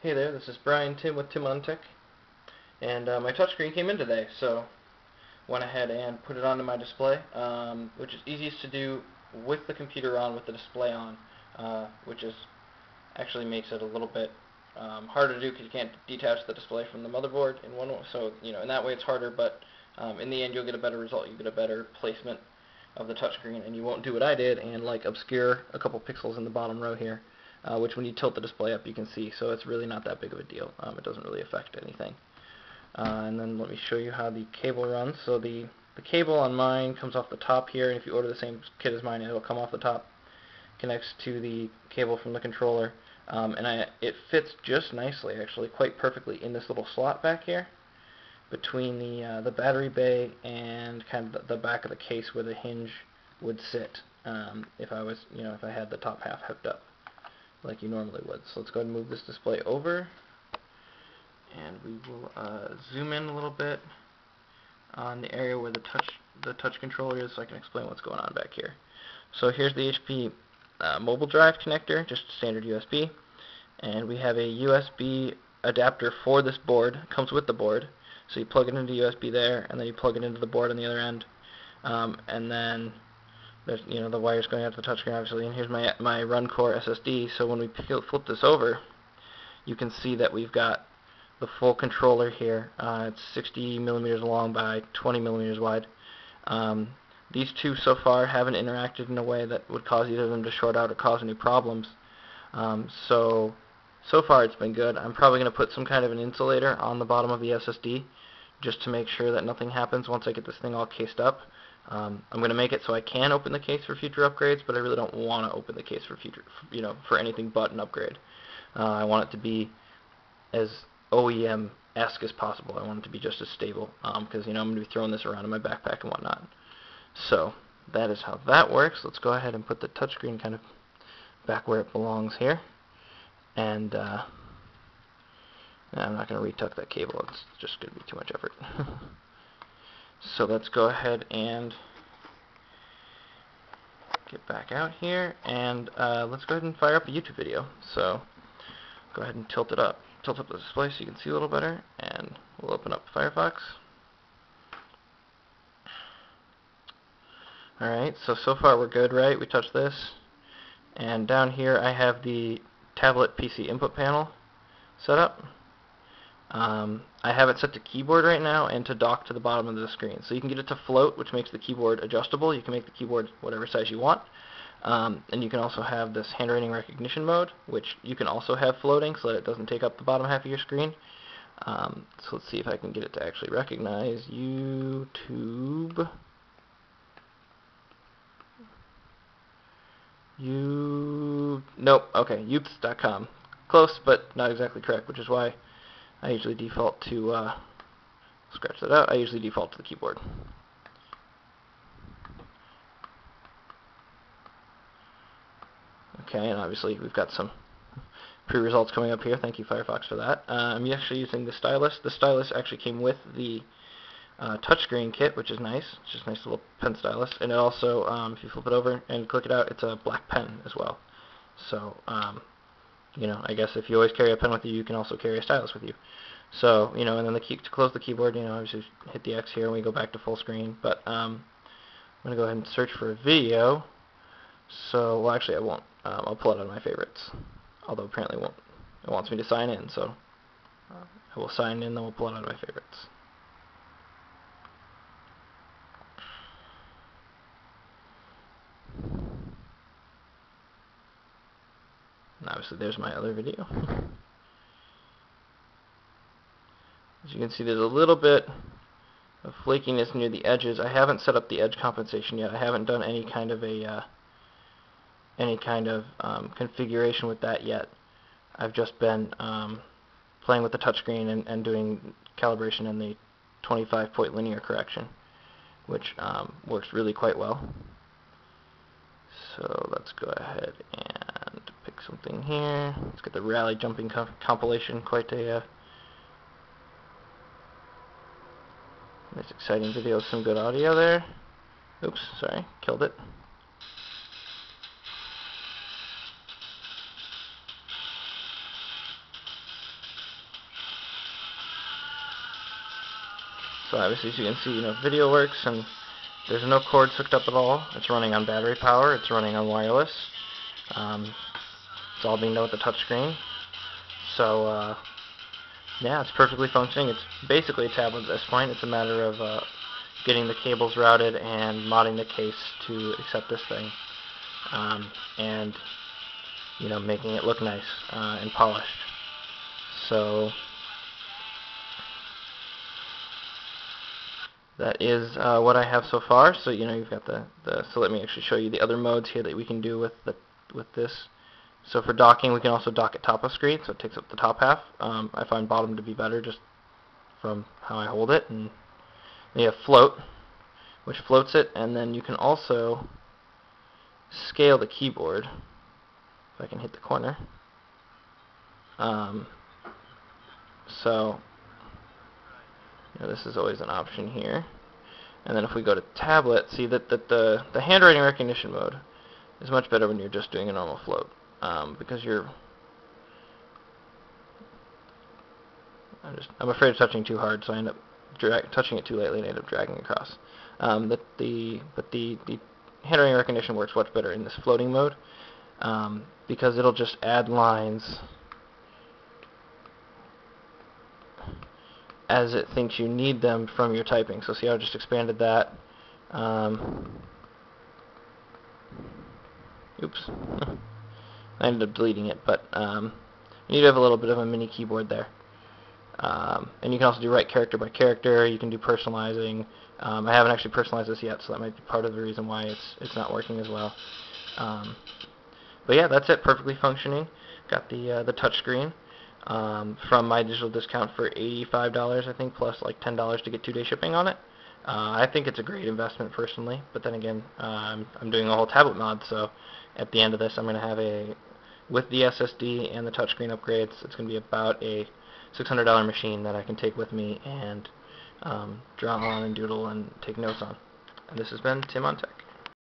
Hey there, this is Timm with Timm on Tech, and my touchscreen came in today, so went ahead and put it onto my display, which is easiest to do with the computer on, with the display on, which is actually makes it a little bit harder to do because you can't detach the display from the motherboard in one, so in that way it's harder, but in the end you'll get a better result, you get a better placement of the touchscreen, and you won't do what I did and like obscure a couple pixels in the bottom row here, which when you tilt the display up you can see, so it's really not that big of a deal. It doesn't really affect anything. And then let me show you how the cable runs. So the cable on mine comes off the top here, and if you order the same kit as mine, it'll come off the top, connects to the cable from the controller, and it fits just nicely, actually, quite perfectly in this little slot back here between the battery bay and kind of the back of the case where the hinge would sit, if I had the top half hooked up like you normally would. So let's go ahead and move this display over, and we will zoom in a little bit on the area where the touch controller is, so I can explain what's going on back here. So here's the HP mobile drive connector, just standard USB, and we have a USB adapter for this board. It comes with the board, so you plug it into USB there, and then you plug it into the board on the other end, and then there's the wires going out to the touchscreen, obviously. And here's my run core SSD. So when we flip this over, you can see that we've got the full controller here. It's 60 millimeters long by 20 millimeters wide. These two so far haven't interacted in a way that would cause either of them to short out or cause any problems. So far it's been good. I'm probably going to put some kind of an insulator on the bottom of the SSD just to make sure that nothing happens once I get this thing all cased up. I'm going to make it so I can open the case for future upgrades, but I really don't want to open the case for future, for anything but an upgrade. I want it to be as OEM-esque as possible. I want it to be just as stable, because I'm going to be throwing this around in my backpack and whatnot. So that is how that works. Let's go ahead and put the touchscreen kind of back where it belongs here. And I'm not going to retuck that cable. It's just going to be too much effort. So let's go ahead and get back out here, and let's go ahead and fire up a YouTube video. So go ahead and tilt up the display so you can see a little better, and we'll open up Firefox. Alright, so far we're good, right? We touched this, and down here I have the tablet PC input panel set up. I have it set to keyboard right now and to dock to the bottom of the screen. So you can get it to float, which makes the keyboard adjustable. You can make the keyboard whatever size you want. And you can also have this handwriting recognition mode, which you can also have floating so that it doesn't take up the bottom half of your screen. So let's see if I can get it to actually recognize YouTube. Nope, okay, youths.com. Close, but not exactly correct, which is why I usually default to, scratch that out, I usually default to the keyboard. Okay, and obviously we've got some pre-results coming up here. Thank you, Firefox, for that. I'm actually using the stylus. The stylus actually came with the touchscreen kit, which is nice. It's just a nice little pen stylus. And it also, if you flip it over and click it out, it's a black pen as well. So, I guess if you always carry a pen with you, you can also carry a stylus with you. So, and then the key to close the keyboard, obviously hit the X here and we go back to full screen. But I'm going to go ahead and search for a video. So, well, actually I won't. I'll pull it out of my favorites. Although apparently it wants me to sign in, so I will sign in, then we'll pull it out of my favorites. And obviously there's my other video. As you can see, there's a little bit of flakiness near the edges. I haven't set up the edge compensation yet. I haven't done any kind of configuration with that yet. I've just been playing with the touchscreen and doing calibration in the 25-point linear correction, which works really quite well. So let's go ahead and pick something here. Let's get the rally jumping compilation. Quite a nice exciting video with some good audio there. Oops, sorry, killed it. So obviously, as you can see, video works, and there's no cords hooked up at all. It's running on battery power. It's running on wireless. It's all being done with the touchscreen. So yeah, it's perfectly functioning. It's basically a tablet at this point. It's a matter of getting the cables routed and modding the case to accept this thing, and making it look nice and polished. So that is what I have so far. So you've got so let me actually show you the other modes here that we can do with this. So for docking, we can also dock at top of screen, so it takes up the top half. I find bottom to be better just from how I hold it. And then you have float, which floats it, and then you can also scale the keyboard. If I can hit the corner. So this is always an option here. And then if we go to tablet, see that the handwriting recognition mode is much better when you're just doing a normal float, because I'm afraid of touching too hard, so I end up touching it too lightly and I end up dragging across. But the handwriting recognition works much better in this floating mode, because it'll just add lines as it thinks you need them from your typing. So see how I just expanded that. Oops. I ended up deleting it, but you need to have a little bit of a mini keyboard there. And you can also do right character by character. You can do personalizing. I haven't actually personalized this yet, so that might be part of the reason why it's not working as well. But yeah, that's it. Perfectly functioning. Got the touch screen from my digital discount for $85, I think, plus like $10 to get 2-day shipping on it. I think it's a great investment personally, but then again, I'm doing a whole tablet mod, so at the end of this, I'm going to have with the SSD and the touchscreen upgrades, it's going to be about a $600 machine that I can take with me and draw on and doodle and take notes on. And this has been Tim on Tech.